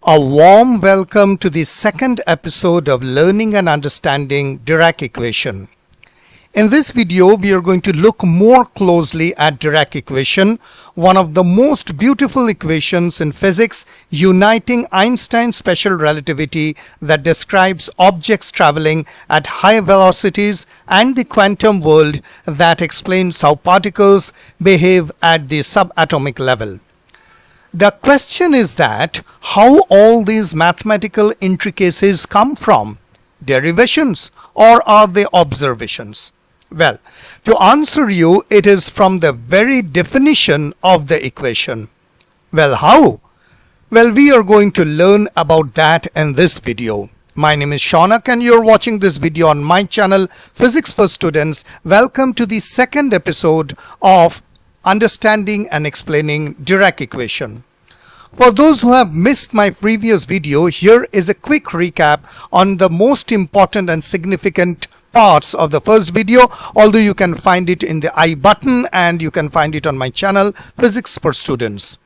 A warm welcome to the second episode of Learning and Understanding Dirac Equation. In this video, we are going to look more closely at Dirac equation, one of the most beautiful equations in physics, uniting Einstein's special relativity that describes objects traveling at high velocities and the quantum world that explains how particles behave at the subatomic level. The question is that how all these mathematical intricacies come from? Derivations or are they observations? Well, to answer you, it is from the very definition of the equation. Well, how? Well, we are going to learn about that in this video. My name is Shaunak and you're watching this video on my channel Physics for Students. Welcome to the second episode of Understanding and Explaining Dirac Equation. For those who have missed my previous video, here is a quick recap on the most important and significant parts of the first video, although you can find it in the I button and you can find it on my channel Physics for Students.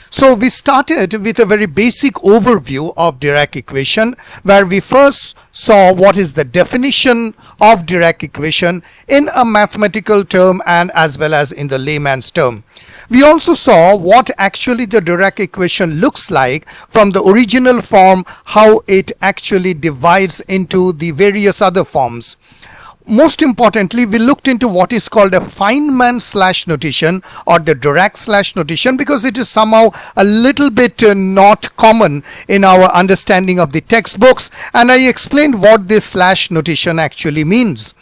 So we started with a very basic overview of Dirac equation, where we first saw what is the definition of Dirac equation in a mathematical term and as well as in the layman's term. We also saw what actually the Dirac equation looks like from the original form, how it actually divides into the various other forms. Most importantly, we looked into what is called a Feynman slash notation or the Dirac slash notation, because it is somehow a little bit not common in our understanding of the textbooks, and I explained what this slash notation actually means.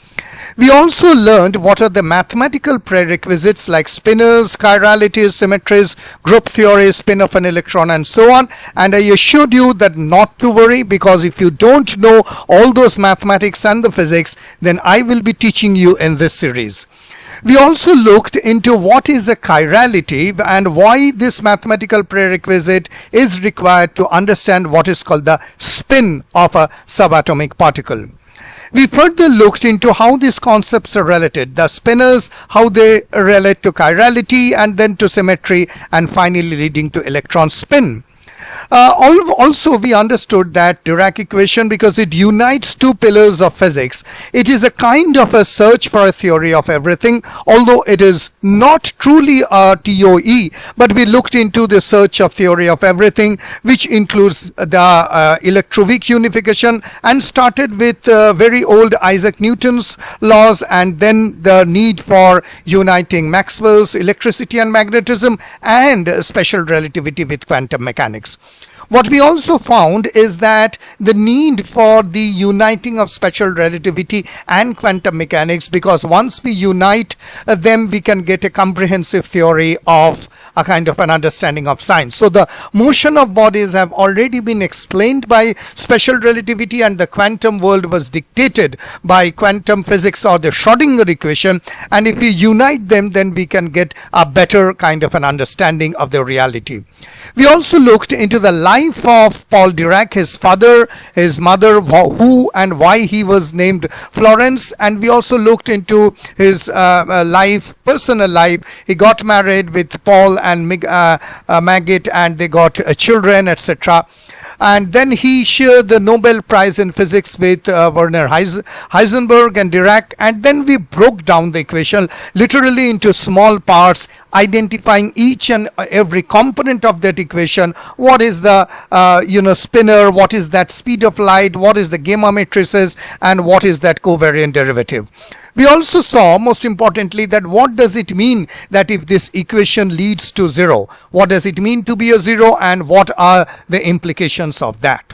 We also learned what are the mathematical prerequisites like spinors, chiralities, symmetries, group theory, spin of an electron and so on, and I assured you that not to worry, because if you don't know all those mathematics and the physics, then I will be teaching you in this series. We also looked into what is a chirality and why this mathematical prerequisite is required to understand what is called the spin of a subatomic particle. We further looked into how these concepts are related, the spinors, how they relate to chirality and then to symmetry and finally leading to electron spin. Also, we understood that Dirac equation, because it unites two pillars of physics, it is a kind of a search for a theory of everything, although it is not truly a TOE, but we looked into the search of theory of everything, which includes the electroweak unification, and started with very old Isaac Newton's laws and then the need for uniting Maxwell's electricity and magnetism and special relativity with quantum mechanics. What we also found is that the need for the uniting of special relativity and quantum mechanics, because once we unite them, we can get a comprehensive theory of a kind of an understanding of science. So the motion of bodies have already been explained by special relativity, and the quantum world was dictated by quantum physics or the Schrödinger equation, and if we unite them, then we can get a better kind of an understanding of the reality. We also looked into the life of Paul Dirac, his father, his mother, who and why he was named Florence, and we also looked into his personal life. He got married with Paul and Maggot, and they got children, etc. And then he shared the Nobel Prize in Physics with Werner Heisenberg and Dirac, and then we broke down the equation literally into small parts, identifying each and every component of that equation. What is the spinor, what is that speed of light, what is the gamma matrices, and what is that covariant derivative. We also saw, most importantly, that what does it mean that if this equation leads to zero? What does it mean to be a zero, and what are the implications of that?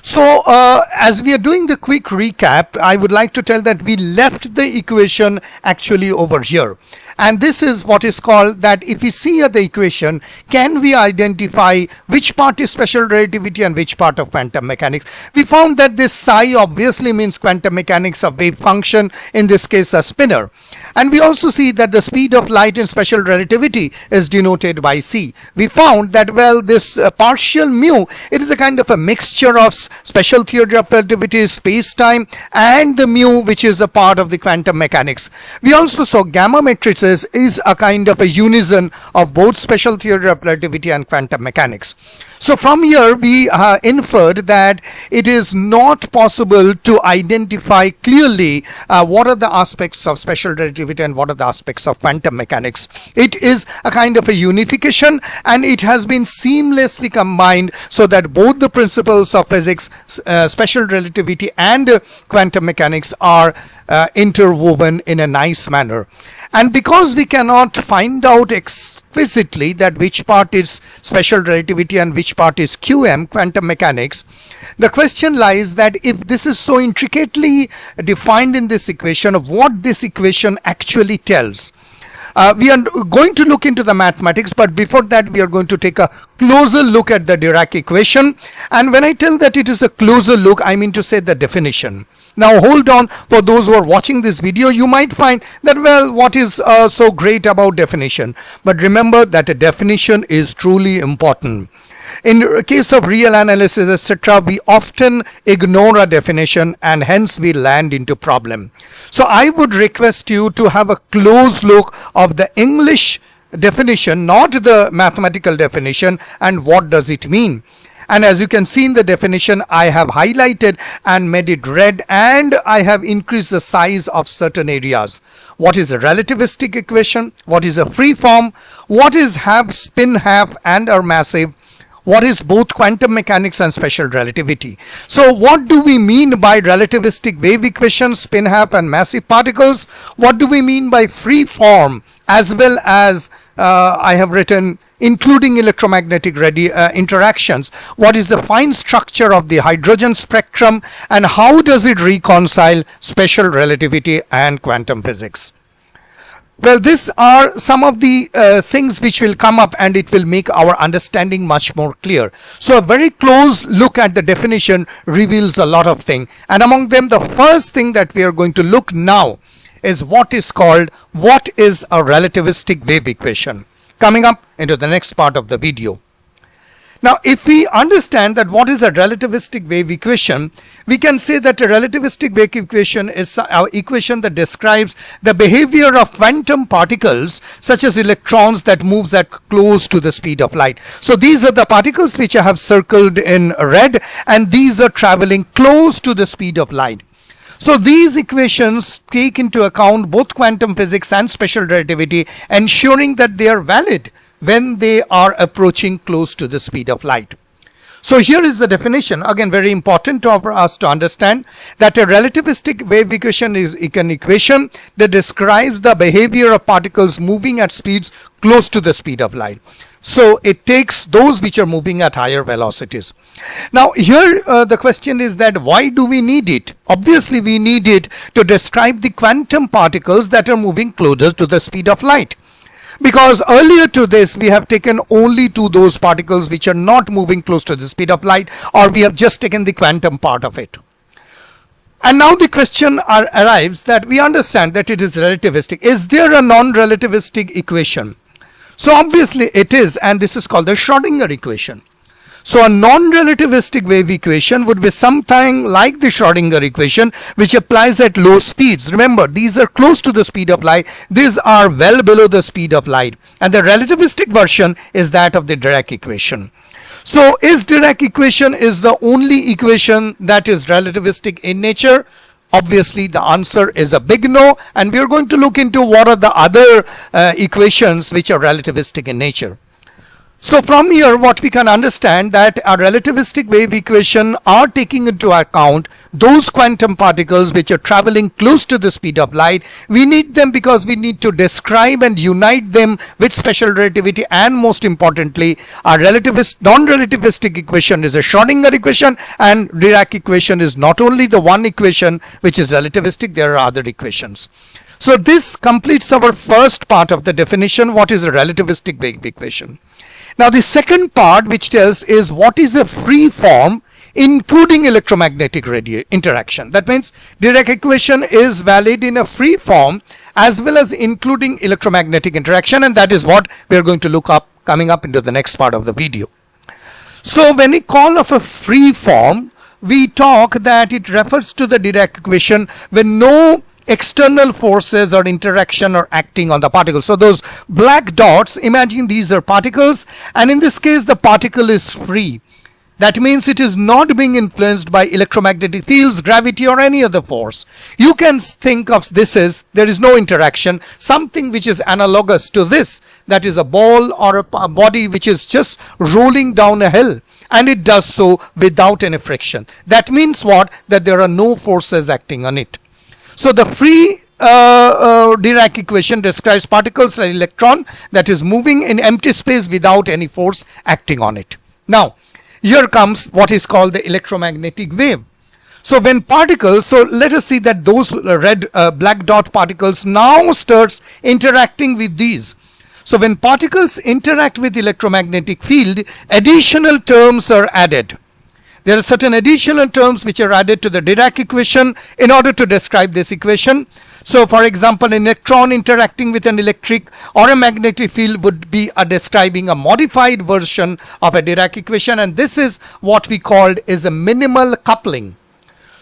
So as we are doing the quick recap, I would like to tell that we left the equation actually over here. And this is what is called that if we see the equation, can we identify which part is special relativity and which part of quantum mechanics? We found that this psi obviously means quantum mechanics of wave function, in this case a spinor. And we also see that the speed of light in special relativity is denoted by c. We found that, well, this partial mu, it is a kind of a mixture of special theory of relativity, space-time, and the mu, which is a part of the quantum mechanics. We also saw gamma matrices is a kind of a unison of both special theory of relativity and quantum mechanics. So from here we inferred that it is not possible to identify clearly what are the aspects of special relativity and what are the aspects of quantum mechanics. It is a kind of a unification, and it has been seamlessly combined so that both the principles of physics, special relativity and quantum mechanics are interwoven in a nice manner. And because we cannot find out explicitly that which part is special relativity and which part is QM, quantum mechanics, the question lies that if this is so intricately defined in this equation, of what this equation actually tells. We are going to look into the mathematics, but before that we are going to take a closer look at the Dirac equation. And when I tell that it is a closer look, I mean to say the definition. Now hold on, for those who are watching this video, you might find that, well, what is so great about definition? But remember that a definition is truly important. In case of real analysis, etc., we often ignore a definition and hence we land into problem. So I would request you to have a close look of the English definition, not the mathematical definition, and what does it mean. And as you can see in the definition, I have highlighted and made it red, and I have increased the size of certain areas. What is a relativistic equation? What is a free form? What is half, spin half, and are massive? What is both quantum mechanics and special relativity? So what do we mean by relativistic wave equation, spin half and massive particles? What do we mean by free form, as well as I have written including electromagnetic interactions? What is the fine structure of the hydrogen spectrum, and how does it reconcile special relativity and quantum physics? Well, these are some of the things which will come up, and it will make our understanding much more clear. So a very close look at the definition reveals a lot of things, and among them the first thing that we are going to look now is what is called, what is a relativistic wave equation, coming up into the next part of the video. Now, if we understand that what is a relativistic wave equation, we can say that a relativistic wave equation is our equation that describes the behavior of quantum particles, such as electrons, that moves at close to the speed of light. So these are the particles which I have circled in red, and these are traveling close to the speed of light. So these equations take into account both quantum physics and special relativity, ensuring that they are valid when they are approaching close to the speed of light. So here is the definition, again very important for us to understand, that a relativistic wave equation is an equation that describes the behavior of particles moving at speeds close to the speed of light. So it takes those which are moving at higher velocities. Now here the question is that why do we need it? Obviously we need it to describe the quantum particles that are moving closer to the speed of light. Because earlier to this we have taken only to those particles which are not moving close to the speed of light, or we have just taken the quantum part of it. And now the question arrives that we understand that it is relativistic. Is there a non-relativistic equation? So obviously it is, and this is called the Schrödinger equation. So a non-relativistic wave equation would be something like the Schrödinger equation, which applies at low speeds. Remember, these are close to the speed of light. These are well below the speed of light. And the relativistic version is that of the Dirac equation. So is Dirac equation is the only equation that is relativistic in nature? Obviously the answer is a big no, and we are going to look into what are the other equations which are relativistic in nature. So from here what we can understand that a relativistic wave equation are taking into account those quantum particles which are traveling close to the speed of light. We need them because we need to describe and unite them with special relativity, and most importantly a non-relativistic equation is a Schrödinger equation, and Dirac equation is not only the one equation which is relativistic, there are other equations. So this completes our first part of the definition, what is a relativistic wave equation. Now the second part which tells is what is a free form including electromagnetic interaction. That means Dirac equation is valid in a free form as well as including electromagnetic interaction, and that is what we are going to look up coming up into the next part of the video. So when we call of a free form, we talk that it refers to the Dirac equation when no external forces or interaction or acting on the particle. So those black dots, imagine these are particles, and in this case the particle is free. That means it is not being influenced by electromagnetic fields, gravity, or any other force. You can think of this as there is no interaction, something which is analogous to this, that is a ball or a body which is just rolling down a hill, and it does so without any friction. That means what? That there are no forces acting on it. So the free Dirac equation describes particles like electron that is moving in empty space without any force acting on it. Now, here comes what is called the electromagnetic wave. So when particles, so let us see that those red black dot particles now starts interacting with these. So when particles interact with electromagnetic field, additional terms are added. There are certain additional terms which are added to the Dirac equation in order to describe this equation. So for example, an electron interacting with an electric or a magnetic field would be describing a modified version of a Dirac equation, and this is what we called is a minimal coupling.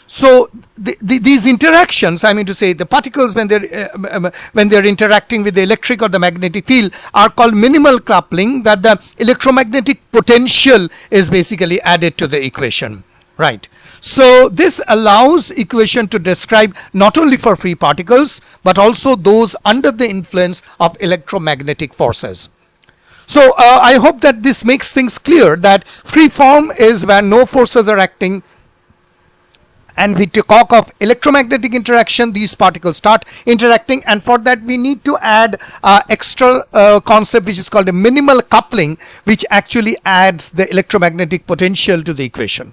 So these interactions, I mean to say the particles when they're interacting with the electric or the magnetic field are called minimal coupling, that the electromagnetic potential is basically added to the equation, right? So this allows equation to describe not only for free particles but also those under the influence of electromagnetic forces. So I hope that this makes things clear that free form is where no forces are acting, and we talk of electromagnetic interaction, these particles start interacting, and for that we need to add extra concept which is called a minimal coupling, which actually adds the electromagnetic potential to the equation.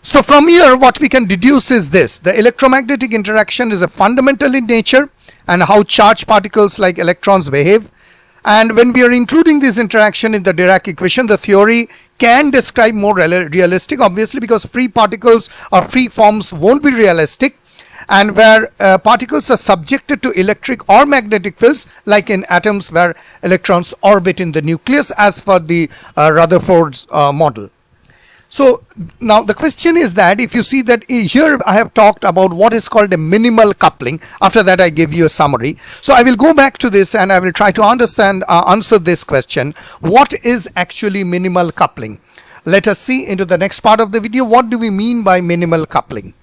So from here what we can deduce is this: the electromagnetic interaction is a fundamental in nature and how charged particles like electrons behave. And when we are including this interaction in the Dirac equation, the theory can describe more realistic, obviously, because free particles or free forms won't be realistic, and where particles are subjected to electric or magnetic fields, like in atoms where electrons orbit in the nucleus as per the Rutherford's model. So now the question is that if you see that here I have talked about what is called a minimal coupling. After that I give you a summary. So I will go back to this and I will try to answer this question. What is actually minimal coupling? Let us see into the next part of the video. What do we mean by minimal coupling?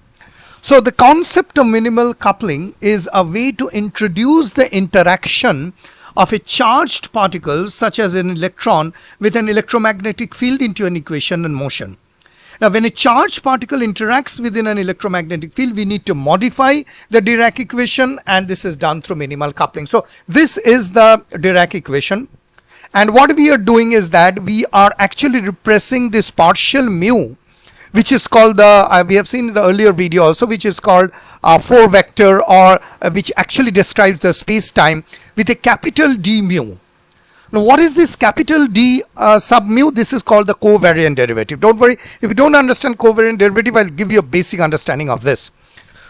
So the concept of minimal coupling is a way to introduce the interaction of a charged particle such as an electron with an electromagnetic field into an equation in motion. Now when a charged particle interacts within an electromagnetic field, we need to modify the Dirac equation, and this is done through minimal coupling. So this is the Dirac equation, and what we are doing is that we are actually repressing this partial mu, which is called the, we have seen in the earlier video also, which is called 4 vector, or which actually describes the space-time with a capital D mu. Now what is this capital D sub mu? This is called the covariant derivative. Don't worry, if you don't understand covariant derivative, I'll give you a basic understanding of this.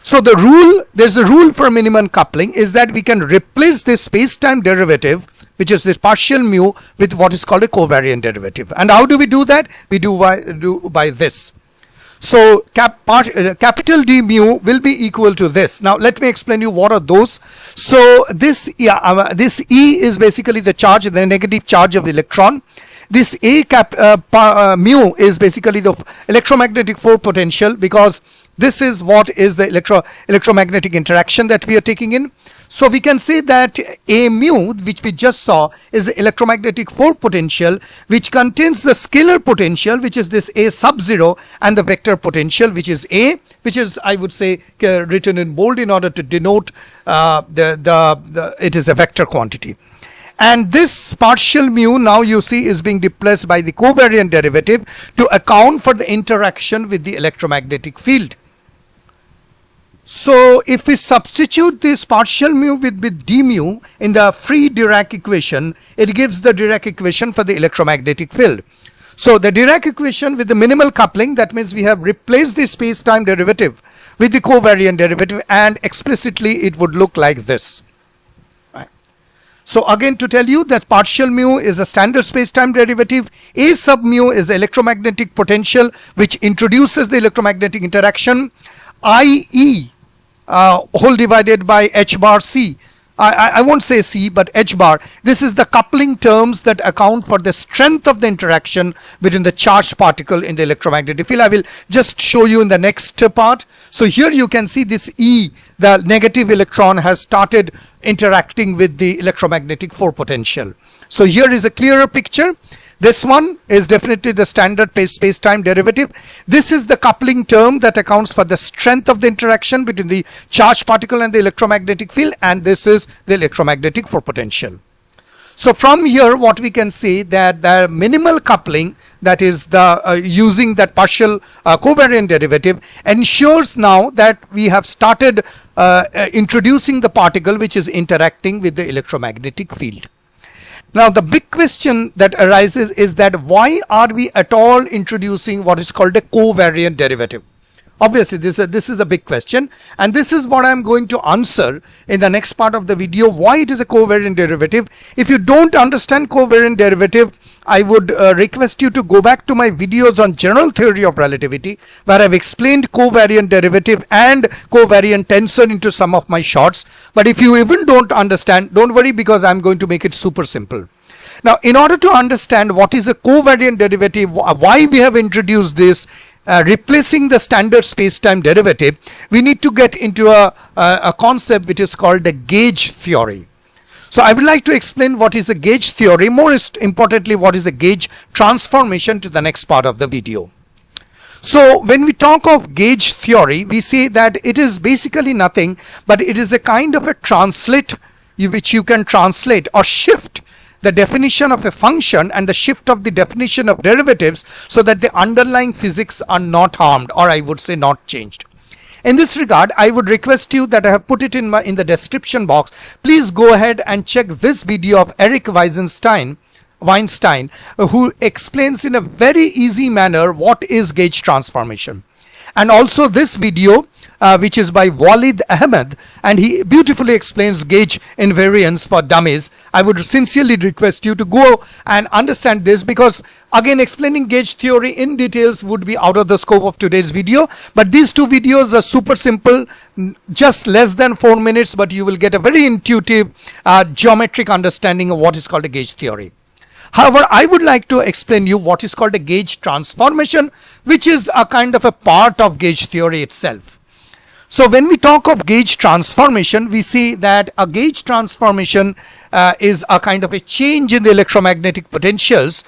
So the rule, there's a rule for minimum coupling, is that we can replace this space-time derivative, which is this partial mu, with what is called a covariant derivative. And how do we do that? We do by this. So capital D mu will be equal to this. Now let me explain you what are those. So this this E is basically the charge, the negative charge of the electron. This mu is basically the electromagnetic force potential, because this is what is the electromagnetic interaction that we are taking in. So we can say that A mu, which we just saw, is the electromagnetic force potential, which contains the scalar potential, which is this A sub 0, and the vector potential, which is A, which is, I would say, written in bold in order to denote it is a vector quantity. And this partial mu, now you see, is being replaced by the covariant derivative to account for the interaction with the electromagnetic field. So if we substitute this partial mu with d mu in the free Dirac equation, it gives the Dirac equation for the electromagnetic field. So the Dirac equation with the minimal coupling, that means we have replaced the space-time derivative with the covariant derivative, and explicitly it would look like this. So again, to tell you that partial mu is a standard space-time derivative, A sub mu is the electromagnetic potential which introduces the electromagnetic interaction, IE whole divided by h bar c. I won't say C, but H bar. This is the coupling terms that account for the strength of the interaction between the charged particle in the electromagnetic field. I will just show you in the next part. So here you can see this E, the negative electron, has started interacting with the electromagnetic 4 potential. So here is a clearer picture. This one is definitely the standard space-time derivative. This is the coupling term that accounts for the strength of the interaction between the charged particle and the electromagnetic field, and this is the electromagnetic 4 potential. So from here what we can say that the minimal coupling, that is the using that partial covariant derivative, ensures now that we have started introducing the particle which is interacting with the electromagnetic field. Now the big question that arises is that why are we at all introducing what is called a covariant derivative? Obviously this is a big question, and this is what I am going to answer in the next part of the video, why it is a covariant derivative. If you don't understand covariant derivative, I would request you to go back to my videos on general theory of relativity, where I've explained covariant derivative and covariant tensor into some of my shorts. But if you even don't understand, don't worry, because I'm going to make it super simple. Now in order to understand what is a covariant derivative, why we have introduced this, replacing the standard space-time derivative, we need to get into a concept which is called the gauge theory. So I would like to explain what is a gauge theory, most importantly what is a gauge transformation, to the next part of the video. So when we talk of gauge theory, we say that it is basically nothing but it is a kind of a translate which you can translate or shift the definition of a function and the shift of the definition of derivatives so that the underlying physics are not harmed, or I would say not changed. In this regard, I would request you that I have put it in the description box. Please go ahead and check this video of Eric Weinstein, who explains in a very easy manner what is gauge transformation. And also this video which is by Walid Ahmed, and he beautifully explains gauge invariance for dummies. I would sincerely request you to go and understand this, because again explaining gauge theory in details would be out of the scope of today's video. But these two videos are super simple, just less than 4 minutes, but you will get a very intuitive geometric understanding of what is called a gauge theory. However, I would like to explain you what is called a gauge transformation, which is a kind of a part of gauge theory itself. So when we talk of gauge transformation, we see that a gauge transformation is a kind of a change in the electromagnetic potentials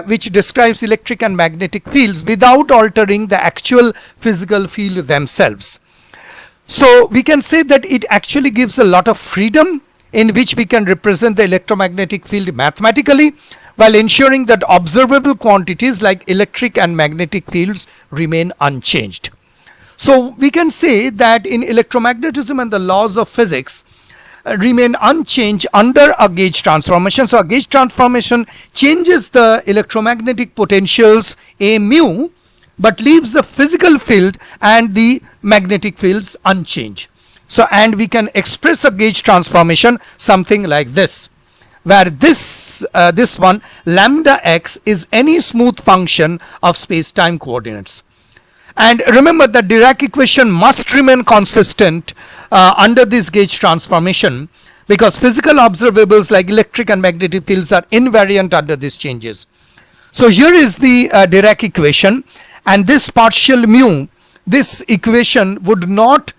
which describes electric and magnetic fields without altering the actual physical field themselves. So we can say that it actually gives a lot of freedom in which we can represent the electromagnetic field mathematically, while ensuring that observable quantities like electric and magnetic fields remain unchanged. So we can say that in electromagnetism and the laws of physics remain unchanged under a gauge transformation. So a gauge transformation changes the electromagnetic potentials A mu, but leaves the physical field and the magnetic fields unchanged. So, and we can express a gauge transformation something like this, where this one lambda x is any smooth function of space-time coordinates. And remember that Dirac equation must remain consistent under this gauge transformation, because physical observables like electric and magnetic fields are invariant under these changes. So here is the Dirac equation, and this partial mu, this equation would not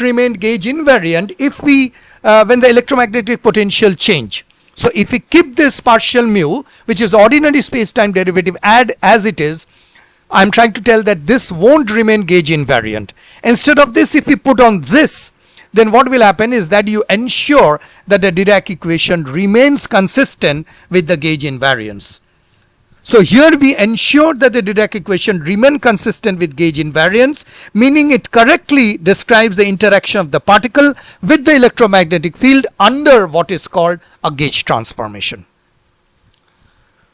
remain gauge invariant if we when the electromagnetic potential change. So if we keep this partial mu, which is ordinary space-time derivative, as it is, I'm trying to tell that this won't remain gauge invariant. Instead of this, if we put on this, then what will happen is that you ensure that the Dirac equation remains consistent with the gauge invariance. So here we ensure that the Dirac equation remains consistent with gauge invariance, meaning it correctly describes the interaction of the particle with the electromagnetic field under what is called a gauge transformation.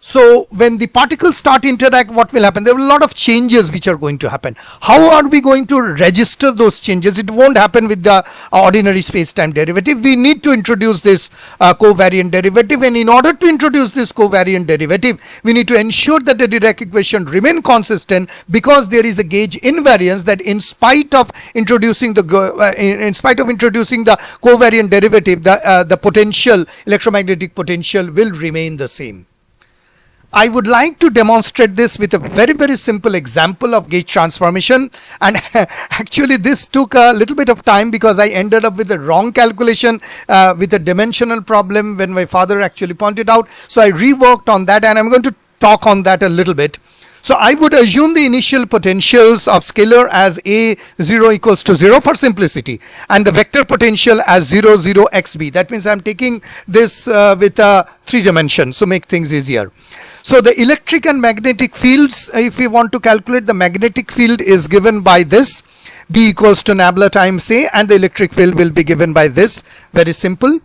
So when the particles start interact, what will happen? There are a lot of changes which are going to happen. How are we going to register those changes? It won't happen with the ordinary space-time derivative. We need to introduce this covariant derivative, and in order to introduce this covariant derivative, we need to ensure that the Dirac equation remain consistent, because there is a gauge invariance that in spite of introducing the covariant derivative, the potential, electromagnetic potential, will remain the same. I would like to demonstrate this with a very simple example of gauge transformation, and actually this took a little bit of time because I ended up with a wrong calculation with a dimensional problem when my father actually pointed out. So I reworked on that, and I'm going to talk on that a little bit. So I would assume the initial potentials of scalar as A0 equals to 0 for simplicity, and the vector potential as 0, 0, xb. That means I'm taking this with 3 dimensions, so make things easier. So the electric and magnetic fields, if we want to calculate, the magnetic field is given by this, B equals to nabla times A, and the electric field will be given by this. Very simple.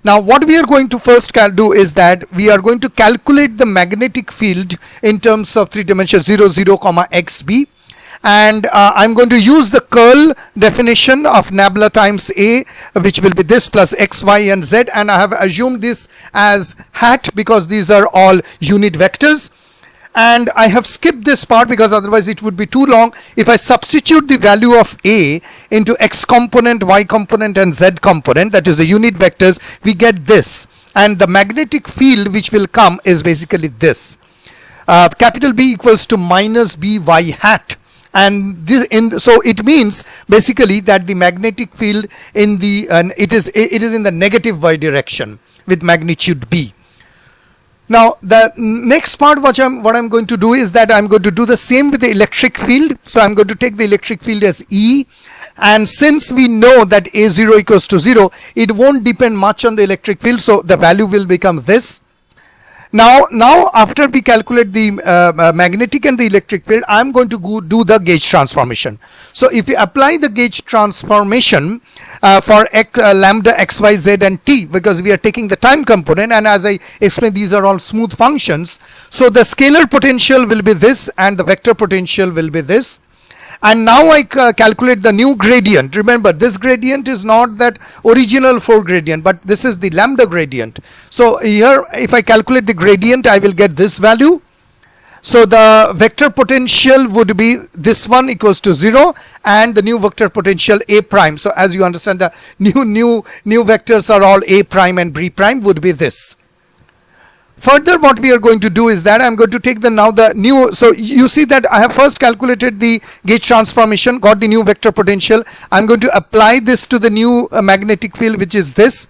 Now what we are going to first do is that we are going to calculate the magnetic field in terms of 3 dimensions, 0, 0, xb. And I'm going to use the curl definition of nabla times A, which will be this plus x, y, and z, and I have assumed this as hat because these are all unit vectors. And I have skipped this part because otherwise it would be too long. If I substitute the value of A into x component, y component, and z component, that is the unit vectors, we get this. And the magnetic field which will come is basically this. Capital B equals to minus b y hat. And this so it means basically that the magnetic field in the it is in the negative y direction with magnitude b. Now the next part what I'm going to do is that I'm going to do the same with the electric field. So I'm going to take the electric field as E, and since we know that A0 equals to 0, it won't depend much on the electric field, so the value will become this. Now after we calculate the magnetic and the electric field, I'm going to go do the gauge transformation. So if we apply the gauge transformation for lambda, x, y, z, and t, because we are taking the time component, and as I explained, these are all smooth functions. So the scalar potential will be this, and the vector potential will be this. And now I calculate the new gradient. Remember, this gradient is not that original 4 gradient, but this is the lambda gradient. So here, if I calculate the gradient, I will get this value. So the vector potential would be this one equals to 0, and the new vector potential A prime. So as you understand, the new vectors are all A prime and B prime would be this. Further, what we are going to do is that I'm going to take the new, so you see that I have first calculated the gauge transformation, got the new vector potential. I'm going to apply this to the new magnetic field, which is this.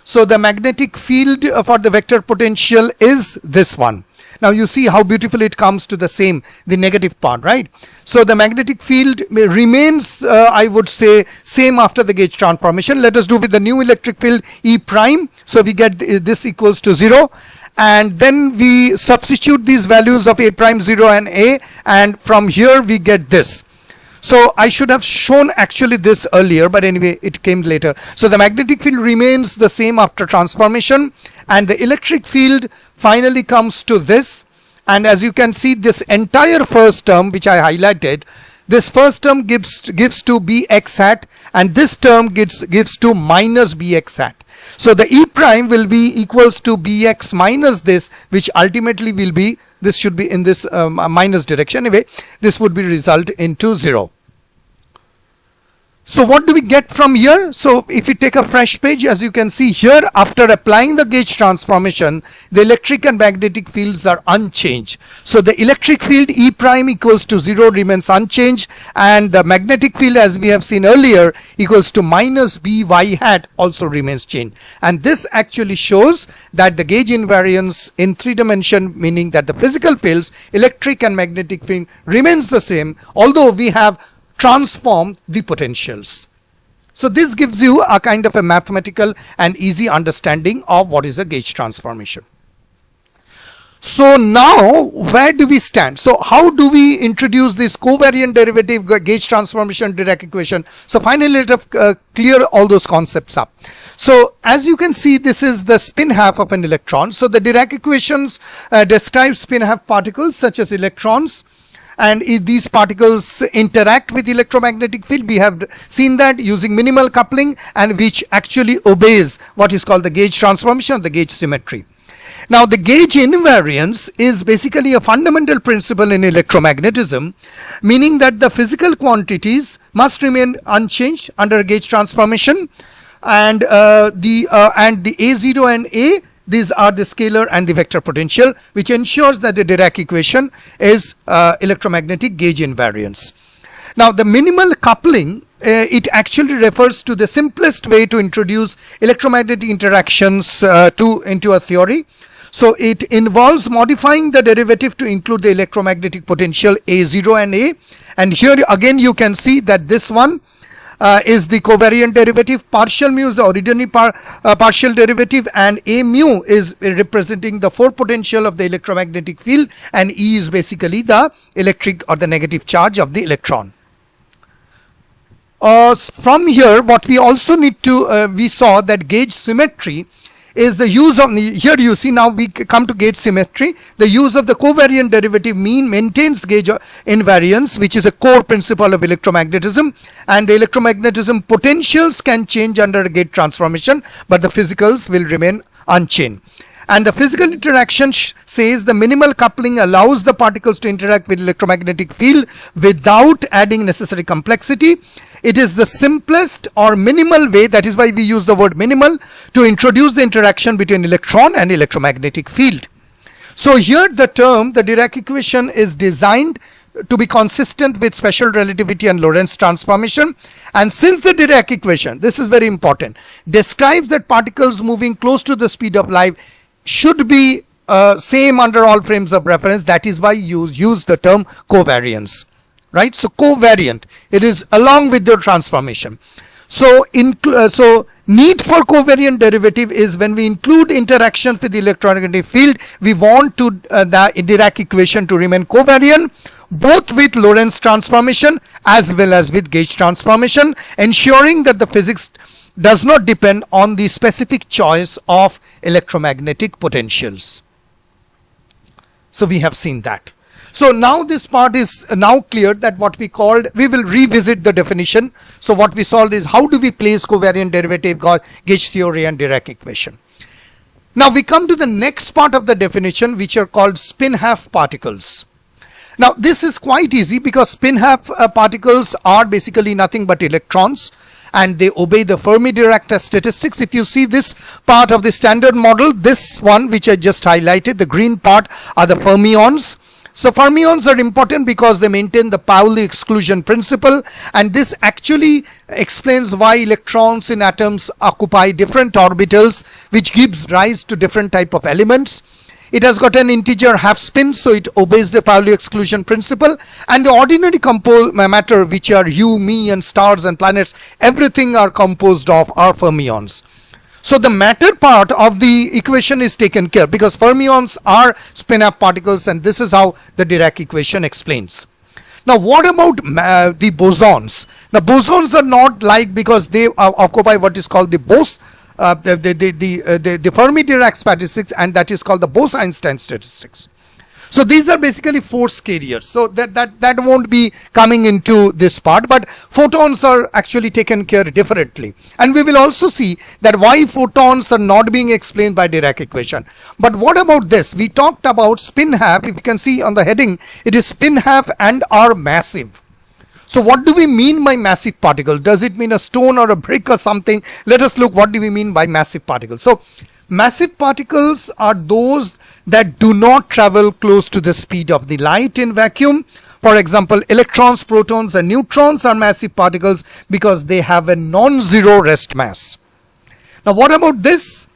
So the magnetic field for the vector potential is this one. Now you see how beautiful it comes to the negative part, right? So the magnetic field remains, I would say, same after the gauge transformation. Let us do with the new electric field E prime. So we get this equals to 0. And then we substitute these values of A prime, 0, and A, and from here we get this. So I should have shown actually this earlier, but anyway it came later. So the magnetic field remains the same after transformation, and the electric field finally comes to this. And as you can see, this entire first term which I highlighted, this first term gives to bx hat, and this term gives to minus bx hat. So the E prime will be equals to bx minus this, which ultimately will be, this should be in this minus direction. Anyway, this would be result into 0. So what do we get from here? So if you take a fresh page, as you can see here, after applying the gauge transformation, the electric and magnetic fields are unchanged. So the electric field E prime equals to 0 remains unchanged, and the magnetic field, as we have seen earlier, equals to minus by hat also remains changed. And this actually shows that the gauge invariance in 3 dimension, meaning that the physical fields, electric and magnetic field, remains the same, although we have transform the potentials. So this gives you a kind of a mathematical and easy understanding of what is a gauge transformation. So now where do we stand? So how do we introduce this covariant derivative, gauge transformation, Dirac equation? So finally let us clear all those concepts up. So as you can see, this is the spin half of an electron. So the Dirac equations describe spin half particles such as electrons, and if these particles interact with electromagnetic field, we have seen that using minimal coupling, and which actually obeys what is called the gauge transformation, the gauge symmetry. Now the gauge invariance is basically a fundamental principle in electromagnetism, meaning that the physical quantities must remain unchanged under a gauge transformation, and the A0 and A, these are the scalar and the vector potential, which ensures that the Dirac equation is electromagnetic gauge invariance. Now the minimal coupling, it actually refers to the simplest way to introduce electromagnetic interactions into a theory. So it involves modifying the derivative to include the electromagnetic potential A0 and A. And here again you can see that this one is the covariant derivative. Partial mu is the ordinary partial derivative, and A mu is representing the four potential of the electromagnetic field, and E is basically the electric or the negative charge of the electron. From here, what we also need to, we saw that gauge symmetry is the use of, here you see now we come to gauge symmetry, the use of the covariant derivative maintains gauge invariance, which is a core principle of electromagnetism, and the electromagnetism potentials can change under a gauge transformation, but the physicals will remain unchanged. And the physical interaction says the minimal coupling allows the particles to interact with electromagnetic field without adding necessary complexity. It is the simplest or minimal way, that is why we use the word minimal, to introduce the interaction between electron and electromagnetic field. So here the term, the Dirac equation, is designed to be consistent with special relativity and Lorentz transformation. And since the Dirac equation, this is very important, describes that particles moving close to the speed of light should be same under all frames of reference, that is why you use the term covariance. Right, so covariant, it is along with the transformation. So need for covariant derivative is when we include interactions with the electromagnetic field, we want to the Dirac equation to remain covariant, both with Lorentz transformation as well as with gauge transformation, ensuring that the physics does not depend on the specific choice of electromagnetic potentials. So we have seen that. So now this part is now clear, that what we called, we will revisit the definition. So what we solved is how do we place covariant derivative, gauge theory and Dirac equation. Now we come to the next part of the definition, which are called spin half particles. Now this is quite easy because spin half particles are basically nothing but electrons, and they obey the Fermi-Dirac statistics. If you see this part of the standard model, this one which I just highlighted, the green part, are the fermions. So fermions are important because they maintain the Pauli exclusion principle, and this actually explains why electrons in atoms occupy different orbitals, which gives rise to different type of elements. It has got an integer half spin, so it obeys the Pauli exclusion principle, and the ordinary matter, which are you, me and stars and planets, everything are composed of are fermions. So the matter part of the equation is taken care, because fermions are spin half particles, and this is how the Dirac equation explains. Now what about the bosons? Now bosons are not like, because they occupy what is called the the Fermi-Dirac statistics, and that is called the Bose-Einstein statistics. So these are basically force carriers. So that won't be coming into this part, but photons are actually taken care differently. And we will also see that why photons are not being explained by Dirac equation. But what about this? We talked about spin half. If you can see on the heading, it is spin half and are massive. So what do we mean by massive particle? Does it mean a stone or a brick or something? Let us look what do we mean by massive particles. So massive particles are those that do not travel close to the speed of the light in vacuum. For example, electrons, protons and neutrons are massive particles because they have a non-zero rest mass. Now what about this?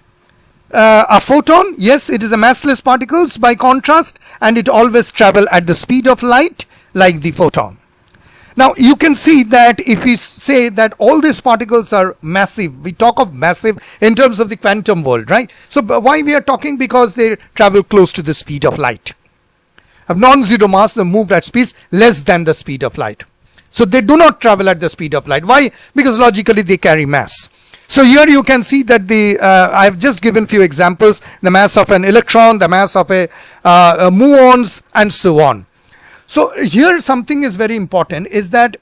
A photon, yes, it is a massless particles by contrast, and it always travel at the speed of light like the photon. Now you can see that if we say that all these particles are massive, we talk of massive in terms of the quantum world, right? So why we are talking? Because they travel close to the speed of light. Have non-zero mass, they move at speeds less than the speed of light. So they do not travel at the speed of light. Why? Because logically they carry mass. So here you can see that I have just given few examples: the mass of an electron, the mass of a muons, and so on. So here something is very important, is that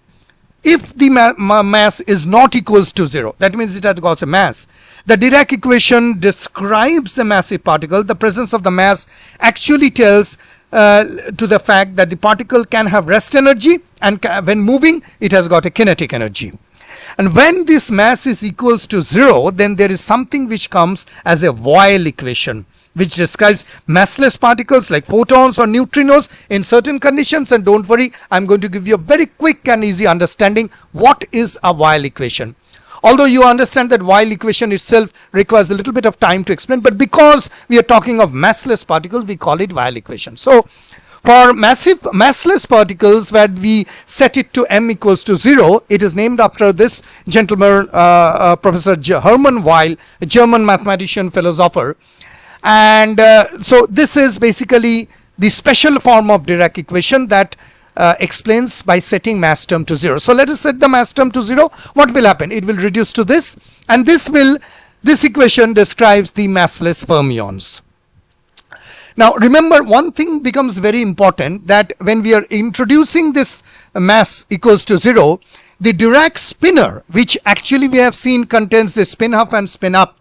if the mass is not equals to 0, that means it has got a mass. The Dirac equation describes the massive particle. The presence of the mass actually tells to the fact that the particle can have rest energy, and when moving it has got a kinetic energy. And when this mass is equals to 0, then there is something which comes as a Weyl equation, which describes massless particles like photons or neutrinos in certain conditions. And don't worry, I'm going to give you a very quick and easy understanding what is a Weyl equation. Although you understand that Weyl equation itself requires a little bit of time to explain, but because we are talking of massless particles, we call it Weyl equation. So for massive massless particles, where we set it to m equals to 0, it is named after this gentleman, Professor Hermann Weyl, a German mathematician, philosopher. And so this is basically the special form of Dirac equation that explains by setting mass term to 0. So let us set the mass term to 0. What will happen? It will reduce to this, and this equation describes the massless fermions. Now remember, one thing becomes very important, that when we are introducing this mass equals to 0, the Dirac spinner, which actually we have seen contains the spin up and spin up.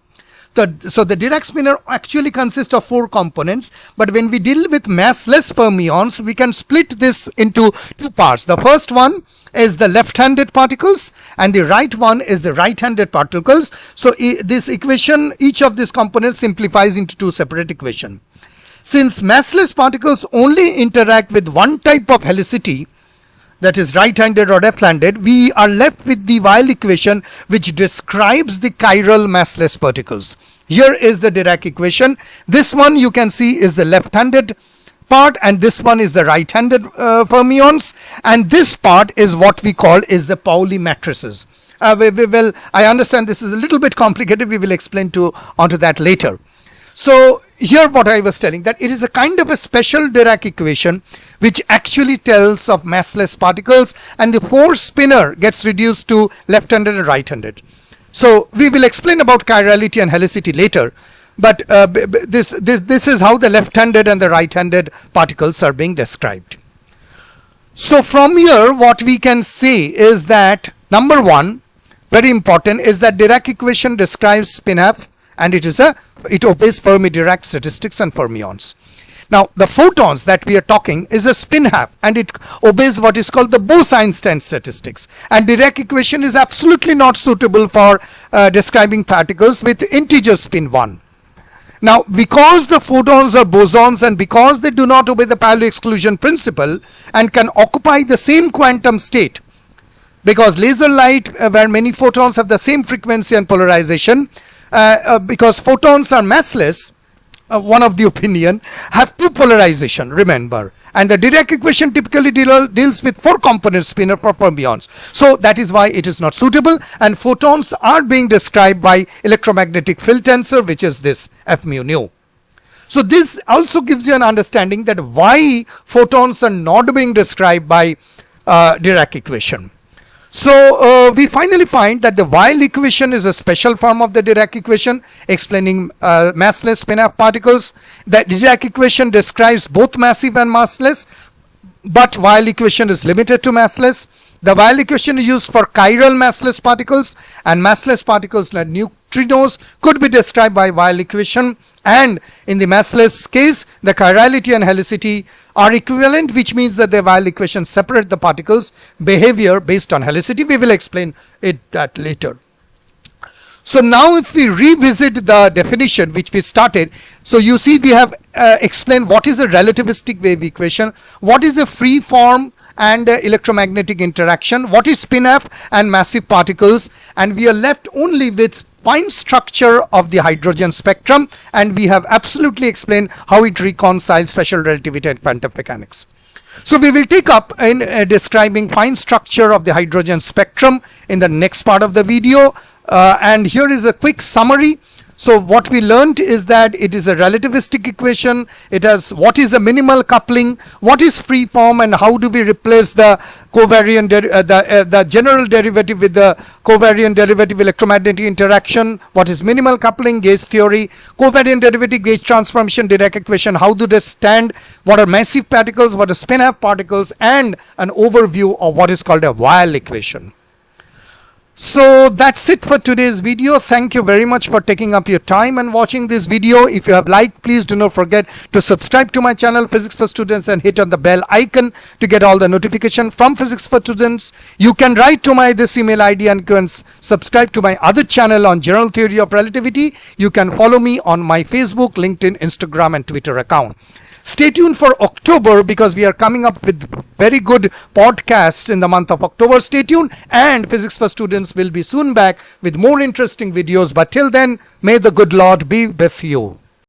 So the Dirac spinner actually consists of 4 components, but when we deal with massless fermions, we can split this into 2 parts. The first one is the left-handed particles, and the right one is the right-handed particles. So this equation, each of these components simplifies into 2 separate equations. Since massless particles only interact with one type of helicity, that is right-handed or left-handed, we are left with the Weyl equation, which describes the chiral massless particles. Here is the Dirac equation. This one you can see is the left-handed part, and this one is the right-handed fermions, and this part is what we call is the Pauli matrices. I understand this is a little bit complicated. We will explain onto that later. So here what I was telling, that it is a kind of a special Dirac equation which actually tells of massless particles, and the force spinner gets reduced to left-handed and right-handed. So we will explain about chirality and helicity later, but this is how the left-handed and the right-handed particles are being described. So from here what we can say is that number one, very important, is that Dirac equation describes spin-half, and it obeys Fermi-Dirac statistics and fermions. Now the photons that we are talking is a spin-half, and it obeys what is called the Bose-Einstein statistics. And Dirac equation is absolutely not suitable for describing particles with integer spin 1. Now because the photons are bosons, and because they do not obey the Pauli exclusion principle and can occupy the same quantum state, because laser light, where many photons have the same frequency and polarization, because photons are massless, one of the opinion, have 2 polarization, remember, and the Dirac equation typically deals with 4 component spinner for fermions. So that is why it is not suitable, and photons are being described by electromagnetic field tensor, which is this F mu nu. So this also gives you an understanding that why photons are not being described by Dirac equation. So we finally find that the Weyl equation is a special form of the Dirac equation explaining massless spin-half particles. The Dirac equation describes both massive and massless, but Weyl equation is limited to massless. The Weyl equation is used for chiral massless particles, and massless particles like neutrinos could be described by Weyl equation, and in the massless case the chirality and helicity are equivalent, which means that the Weyl equation separate the particles behavior based on helicity. We will explain that later. So now if we revisit the definition which we started, so you see we have explained what is a relativistic wave equation, what is a free form and electromagnetic interaction, what is spin-half and massive particles, and we are left only with fine structure of the hydrogen spectrum, and we have absolutely explained how it reconciles special relativity and quantum mechanics. So we will take up in describing fine structure of the hydrogen spectrum in the next part of the video. And here is a quick summary. So what we learned is that it is a relativistic equation. It has what is a minimal coupling, what is free form, and how do we replace the covariant the general derivative with the covariant derivative electromagnetic interaction, what is minimal coupling, gauge theory, covariant derivative, gauge transformation, Dirac equation, how do they stand, what are massive particles, what are spin-half particles, and an overview of what is called a Weyl equation. So that's it for today's video. Thank you very much for taking up your time and watching this video. If you have liked, please do not forget to subscribe to my channel Physics for Students and hit on the bell icon to get all the notification from Physics for Students. You can write to my this email ID and you can subscribe to my other channel on general theory of relativity. You can follow me on my Facebook, LinkedIn, Instagram and Twitter account. Stay tuned for October because we are coming up with very good podcasts in the month of October. Stay tuned, and Physics for Students will be soon back with more interesting videos. But till then, may the good Lord be with you.